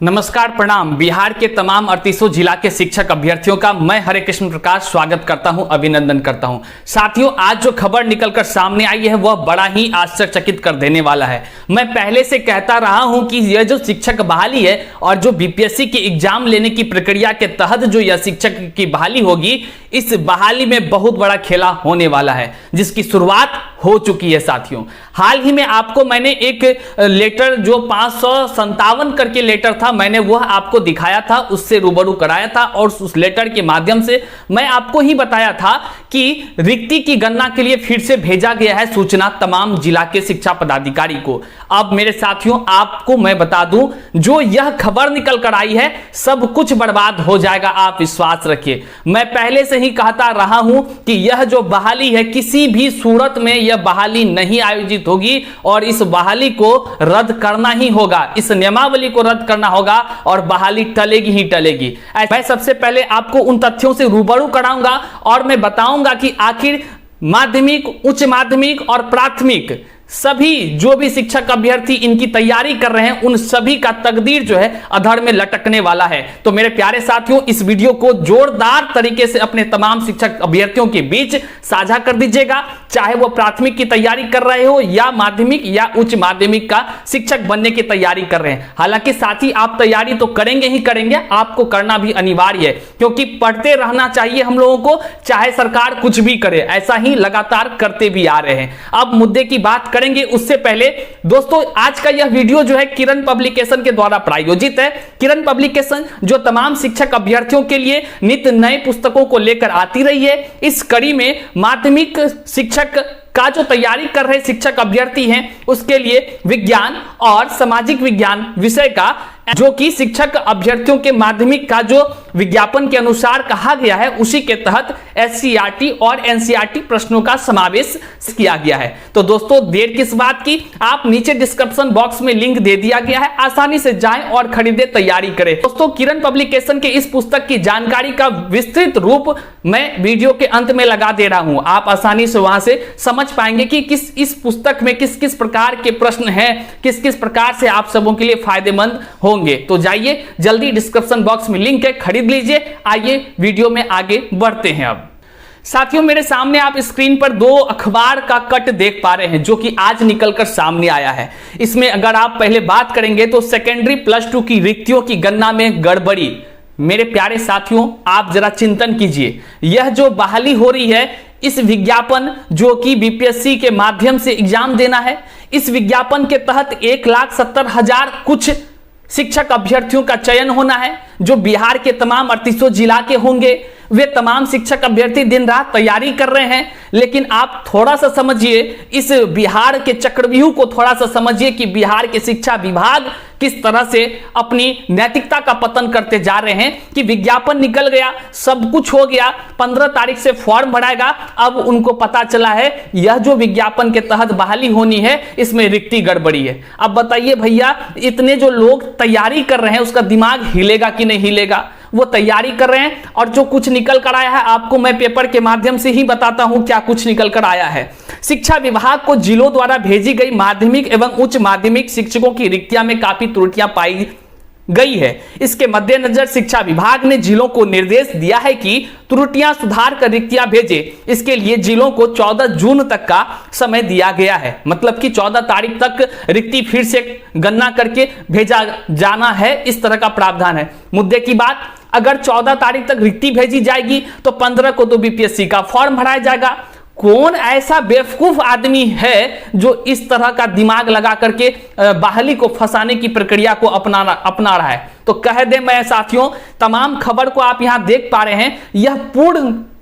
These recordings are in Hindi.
नमस्कार, प्रणाम। बिहार के तमाम 38 जिला के शिक्षक अभ्यर्थियों का मैं हरे कृष्ण प्रकाश स्वागत करता हूं, अभिनंदन करता हूं। साथियों, आज जो खबर निकलकर सामने आई है वह बड़ा ही आश्चर्यचकित कर देने वाला है। मैं पहले से कहता रहा हूं कि यह जो शिक्षक बहाली है और जो बीपीएससी के एग्जाम लेने की प्रक्रिया के तहत जो यह शिक्षक की बहाली होगी, इस बहाली में बहुत बड़ा खेला होने वाला है, जिसकी शुरुआत हो चुकी है। साथियों, हाल ही में आपको मैंने एक लेटर जो 557 करके लेटर था, मैंने वह आपको दिखाया था, उससे रूबरू कराया था और उस लेटर के माध्यम से मैं आपको ही बताया था कि रिक्ति की गणना के लिए फिर से भेजा गया है सूचना तमाम जिला के शिक्षा पदाधिकारी को। अब मेरे साथियों, आपको मैं बता दूं, जो यह खबर निकल कर आई है सब कुछ बर्बाद हो जाएगा, आप विश्वास रखिए। मैं पहले से ही कहता रहा हूं कि यह जो बहाली है, किसी भी सूरत में यह बहाली नहीं आयोजित होगी और इस बहाली को रद्द करना ही होगा, इस नियमावली को रद्द करना होगा और बहाली टलेगी ही टलेगी। मैं सबसे पहले आपको उन तथ्यों से रूबरू कराऊंगा और मैं बताऊंगा कि आखिर माध्यमिक, उच्च माध्यमिक और प्राथमिक सभी जो भी शिक्षक अभ्यर्थी इनकी तैयारी कर रहे हैं, उन सभी का तकदीर जो है अधर में लटकने वाला है। तो मेरे प्यारे साथियों, इस वीडियो को जोरदार तरीके से अपने तमाम शिक्षक अभ्यर्थियों के बीच साझा कर दीजिएगा, चाहे वो प्राथमिक की तैयारी कर रहे हो या माध्यमिक या उच्च माध्यमिक का शिक्षक बनने की तैयारी कर रहे हैं। हालांकि साथी, आप तैयारी तो करेंगे ही करेंगे, आपको करना भी अनिवार्य है, क्योंकि पढ़ते रहना चाहिए हम लोगों को, चाहे सरकार कुछ भी करे। ऐसा ही लगातार करते भी आ रहे हैं। अब मुद्दे की बात करेंगे, उससे पहले दोस्तों, आज का यह वीडियो जो है किरण पब्लिकेशन के द्वारा प्रायोजित है। किरण पब्लिकेशन जो तमाम शिक्षक अभ्यर्थियों के लिए नित्य नए पुस्तकों को लेकर आती रही है, इस कड़ी में माध्यमिक शिक्षक का जो तैयारी कर रहे शिक्षक अभ्यर्थी हैं, उसके लिए विज्ञान और सामाजिक विज्ञान विषय का, जो कि शिक्षक अभ्यर्थियों के माध्यमिक का जो विज्ञापन के अनुसार कहा गया है, उसी के तहत एससीईआरटी और एनसीईआरटी प्रश्नों का समावेश किया गया है। तो दोस्तों, देर किस बात की, आप नीचे डिस्क्रिप्शन बॉक्स में लिंक दे दिया गया है, आसानी से जाएं और खरीदे, तैयारी करें। दोस्तों, किरण पब्लिकेशन के इस पुस्तक की जानकारी का विस्तृत रूप मैं वीडियो के अंत में लगा दे रहा हूं। आप आसानी से वहां से समझ पाएंगे कि इस पुस्तक में किस किस प्रकार के प्रश्न हैं, किस किस प्रकार से आप सबों के लिए फायदेमंद होंगे। तो जाइए, जल्दी डिस्क्रिप्शन बॉक्स में लिंक है, खरीद लीजिए। आइए वीडियो में आगे बढ़ते हैं। अब साथियों, मेरे सामने आप स्क्रीन पर दो अखबार का कट देख पा रहे हैं, जो कि आज निकलकर सामने आया है। इसमें अगर आप पहले बात करेंगे तो सेकेंडरी +2 की रिक्तियों की गणना में गड़बड़ी। मेरे प्यारे साथियों, आप जरा चिंतन कीजिए, यह जो बहाली हो रही है, इस विज्ञापन जो कि बीपीएससी के माध्यम से एग्जाम देना है, इस विज्ञापन के तहत 1,70,000 कुछ शिक्षक अभ्यर्थियों का चयन होना है, जो बिहार के तमाम 38 जिला के होंगे। वे तमाम शिक्षक अभ्यर्थी दिन रात तैयारी कर रहे हैं, लेकिन आप थोड़ा सा समझिए, इस बिहार के चक्रव्यूह को थोड़ा सा समझिए कि बिहार के शिक्षा विभाग किस तरह से अपनी नैतिकता का पतन करते जा रहे हैं कि विज्ञापन निकल गया, सब कुछ हो गया, 15 तारीख से फॉर्म भराएगा। अब उनको पता चला है यह जो विज्ञापन के तहत बहाली होनी है, इसमें रिक्ति गड़बड़ी है। अब बताइए भैया, इतने जो लोग तैयारी कर रहे हैं, उसका दिमाग हिलेगा कि नहीं हिलेगा? वो तैयारी कर रहे हैं और जो कुछ निकल कर आया है, आपको मैं पेपर के माध्यम से ही बताता हूं क्या कुछ निकल कर आया है। शिक्षा विभाग को जिलों द्वारा भेजी गई माध्यमिक एवं उच्च माध्यमिक शिक्षकों की रिक्तियां में काफी त्रुटियां पाई गई है। इसके मद्देनजर शिक्षा विभाग ने जिलों को निर्देश दिया है कि त्रुटियां सुधार कर रिक्तियां भेजे। इसके लिए जिलों को 14 जून तक का समय दिया गया है, मतलब कि 14 तारीख तक रिक्ति फिर से गणना करके भेजा जाना है, इस तरह का प्रावधान है। मुद्दे की बात, अगर 14 तारीख तक रिक्ति भेजी जाएगी तो 15 को तो बीपीएससी का फॉर्म भराया जाएगा। कौन ऐसा बेवकूफ आदमी है जो इस तरह का दिमाग लगा करके बहाली को फंसाने की प्रक्रिया को अपना रहा है? तो कह दे मैं साथियों, तमाम खबर को आप यहां देख पा रहे हैं,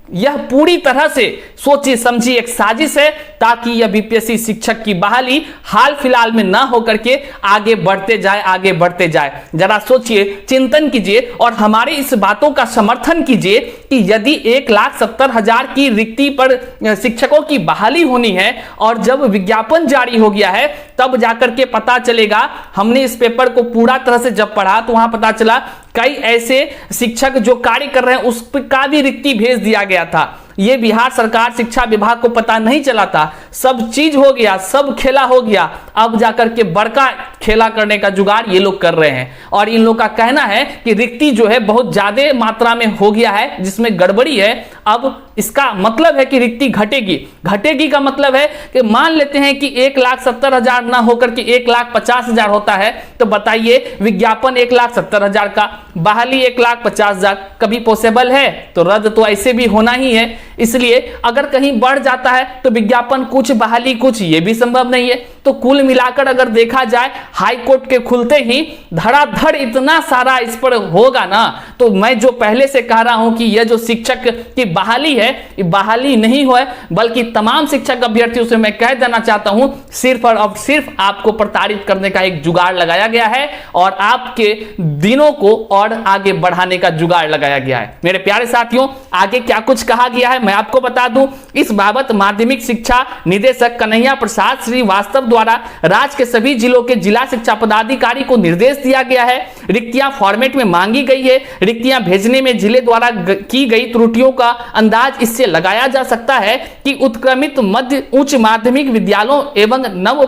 यह पूरी तरह से सोची समझी एक साजिश है, ताकि यह बीपीएससी शिक्षक की बहाली हाल फिलहाल में ना होकर के आगे बढ़ते जाए, आगे बढ़ते जाए। जरा सोचिए, चिंतन कीजिए और हमारे इस बातों का समर्थन कीजिए कि यदि 1,70,000 की रिक्ति पर शिक्षकों की बहाली होनी है और जब विज्ञापन जारी हो गया है, तब जाकर के पता चलेगा। हमने इस पेपर को पूरा तरह से जब पढ़ा तो वहां पता चला कई ऐसे शिक्षक जो कार्य कर रहे हैं, उसका भी रिक्ति भेज दिया गया था। ये बिहार सरकार शिक्षा विभाग को पता नहीं चला था। सब चीज हो गया, सब खेला हो गया, अब जाकर के बड़का खेला करने का जुगाड़ ये लोग कर रहे हैं। और इन लोग का कहना है कि रिक्ति जो है बहुत ज्यादा मात्रा में हो गया है, जिसमें गड़बड़ी है। अब इसका मतलब है कि रिक्ति घटेगी। घटेगी का मतलब है कि मान लेते हैं कि 1,70,000 ना होकर के 1,50,000 होता है, तो बताइए विज्ञापन 1,70,000 का, बहाली 1,50,000, कभी पॉसिबल है? तो रद्द तो ऐसे भी होना ही है। इसलिए अगर कहीं बढ़ जाता है तो विज्ञापन कुछ, बहाली कुछ, ये भी संभव नहीं है। तो कुल मिलाकर अगर देखा जाए, हाई कोर्ट के खुलते ही धड़ाधड़ इतना सारा इस पर होगा ना, तो मैं जो पहले से कह रहा हूं कि यह जो शिक्षक की बहाली है, ये बहाली नहीं हुआ, बल्कि तमाम शिक्षक अभ्यर्थियों से मैं कह देना चाहता हूं, सिर्फ और अब सिर्फ आपको प्रताड़ित करने का एक जुगाड़ लगाया गया है और आपके दिनों को और आगे बढ़ाने का जुगाड़ लगाया गया है। मेरे प्यारे साथियों, आगे क्या कुछ कहा गया है मैं आपको बता दूं। इस बाबत माध्यमिक शिक्षा निदेशक कन्हैया प्रसाद श्रीवास्तव द्वारा राज्य के सभी जिलों के जिला शिक्षा पदाधिकारी को निर्देश दिया गया है। रिक्तियां फॉर्मेट में मांगी गई है। रिक्तियां भेजने में जिले द्वारा की गई त्रुटियों का अंदाज इससे लगाया जा सकता है कि उत्क्रमित मध्य उच्च माध्यमिक विद्यालयों एवं नव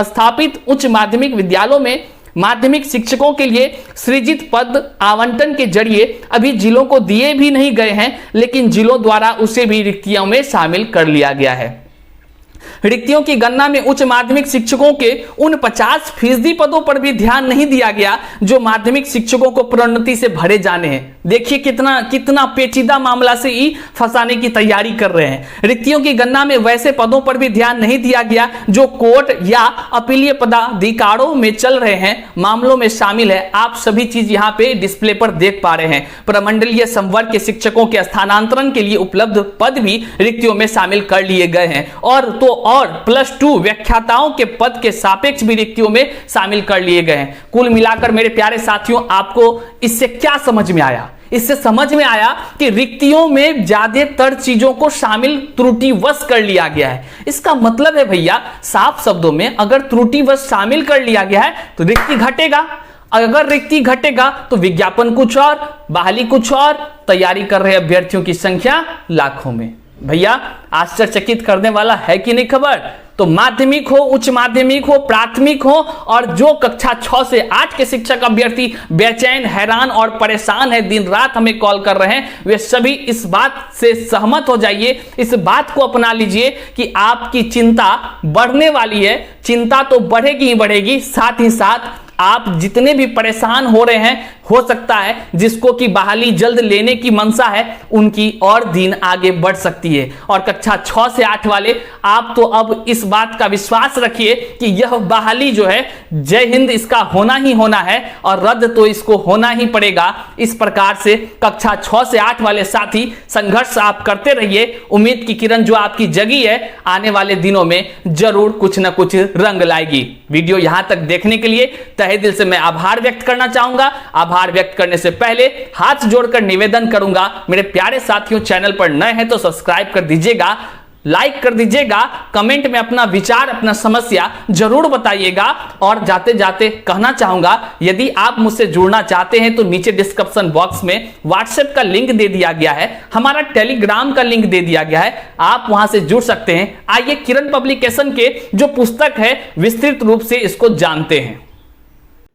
स्थापित उच्च माध्यमिक विद्यालयों में माध्यमिक शिक्षकों के लिए सृजित पद आवंटन के जरिए अभी जिलों को दिए भी नहीं गए हैं, लेकिन जिलों द्वारा उसे भी रिक्तियों में शामिल कर लिया गया है। रिक्तियों की गणना में उच्च माध्यमिक शिक्षकों के उन 50% पदों पर भी ध्यान नहीं दिया गया जो माध्यमिक शिक्षकों को प्रोन्नति से भरे जाने हैं। देखिए कितना पेचीदा मामला से ही फंसाने की तैयारी कर रहे हैं। रिक्तियों की गणना में वैसे पदों पर भी ध्यान नहीं दिया गया जो कोर्ट या अपीलीय पदाधिकारों में चल रहे हैं, मामलों में शामिल है। आप सभी चीज यहाँ पे डिस्प्ले पर देख पा रहे हैं। प्रमंडलीय संवर्ग के शिक्षकों के स्थानांतरण के लिए उपलब्ध पद भी रिक्तियों में शामिल कर लिए गए हैं और +2 व्याख्याताओं के पद के सापेक्ष भी रिक्तियों में शामिल कर लिए गए हैं। कुल मिलाकर मेरे प्यारे साथियों, आपको इससे क्या समझ में आया? इससे समझ में आया कि रिक्तियों में ज्यादातर चीजों को शामिल त्रुटिवश कर लिया गया है। इसका मतलब है भैया, साफ शब्दों में, अगर त्रुटिवश शामिल कर लिया गया है तो रिक्ति घटेगा। अगर रिक्ति घटेगा तो विज्ञापन कुछ और, बहाली कुछ और, तैयारी कर रहे अभ्यर्थियों की संख्या लाखों में। भैया आश्चर्यचकित करने वाला है कि नहीं खबर? तो माध्यमिक हो, उच्च माध्यमिक हो, प्राथमिक हो, और जो कक्षा 6 से 8 के शिक्षक अभ्यर्थी बेचैन, हैरान और परेशान है, दिन रात हमें कॉल कर रहे हैं, वे सभी इस बात से सहमत हो जाइए, इस बात को अपना लीजिए कि आपकी चिंता बढ़ने वाली है। चिंता तो बढ़ेगी ही बढ़ेगी, साथ ही साथ आप जितने भी परेशान हो रहे हैं, हो सकता है जिसको कि बहाली जल्द लेने की मंशा है, उनकी और दिन आगे बढ़ सकती है। और कक्षा 6 से 8 वाले, आप तो अब इस बात का विश्वास रखिए कि यह बहाली जो है, जय हिंद, इसका होना ही होना है और रद्द तो इसको होना ही पड़ेगा। इस प्रकार से कक्षा 6 से 8 वाले साथी संघर्ष आप करते रहिए। उम्मीद की किरण जो आपकी जगी है, आने वाले दिनों में जरूर कुछ ना कुछ रंग लाएगी। वीडियो यहां तक देखने के लिए तहे दिल से मैं आभार व्यक्त करना चाहूंगा। आभार व्यक्त करने से पहले हाथ जोड़कर निवेदन करूंगा, मेरे प्यारे साथियों, चैनल पर नए हैं तो सब्सक्राइब कर दीजिएगा, लाइक कर दीजिएगा, कमेंट में अपना विचार, अपना समस्या जरूर बताइएगा। और जाते जाते कहना चाहूंगा, यदि आप मुझसे जुड़ना चाहते हैं तो नीचे डिस्क्रिप्शन बॉक्स में व्हाट्सएप का लिंक दे दिया गया है, हमारा टेलीग्राम का लिंक दे दिया गया है, आप वहां से जुड़ सकते हैं। आइए किरण पब्लिकेशन के जो पुस्तक है, विस्तृत रूप से इसको जानते हैं।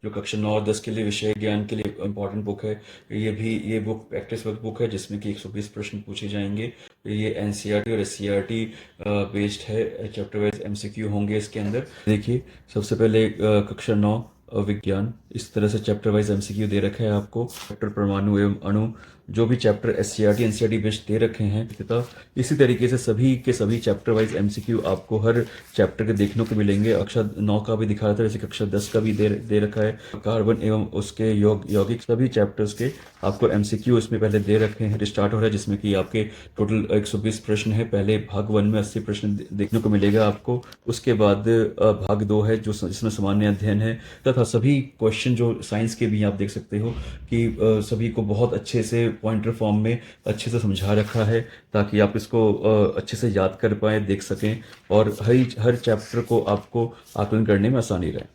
जो कक्षा 9 और 10 के लिए विषय ज्ञान के लिए इम्पोर्टेंट बुक है, ये बुक प्रैक्टिस वर्क बुक है जिसमें कि 120 प्रश्न पूछे जाएंगे। ये एनसीईआरटी और एससीईआरटी बेस्ड है, चैप्टर वाइज एमसीक्यू होंगे इसके अंदर। देखिए, सबसे पहले कक्षा 9 विज्ञान, इस तरह से चैप्टर वाइज एमसीक्यू दे रखा है आपको। चैप्टर परमाणु एवं अणु, जो भी चैप्टर एससीईआरटी एनसीईआरटी बेस्ड दे रखे हैं, तथा इसी तरीके से सभी के सभी चैप्टर वाइज एमसीक्यू आपको हर चैप्टर के देखने को मिलेंगे। कक्षा 9 का भी दिखा रहा था, जैसे कक्षा 10 का भी दे रखा है। कार्बन एवं उसके यौगिक, सभी चैप्टर्स के आपको एमसीक्यू इसमें पहले दे रखे हैं। स्टार्ट हो रहा है जिसमें कि आपके टोटल 120 प्रश्न है। पहले भाग 1 में 80 प्रश्न देखने को मिलेगा आपको। उसके बाद भाग 2 है जिसमें सामान्य अध्ययन है, तथा सभी क्वेश्चन जो साइंस के भी आप देख सकते हो कि सभी को बहुत अच्छे से पॉइंटर फॉर्म में अच्छे से समझा रखा है, ताकि आप इसको अच्छे से याद कर पाए, देख सकें और हर चैप्टर को आपको आकलन करने में आसानी रहे।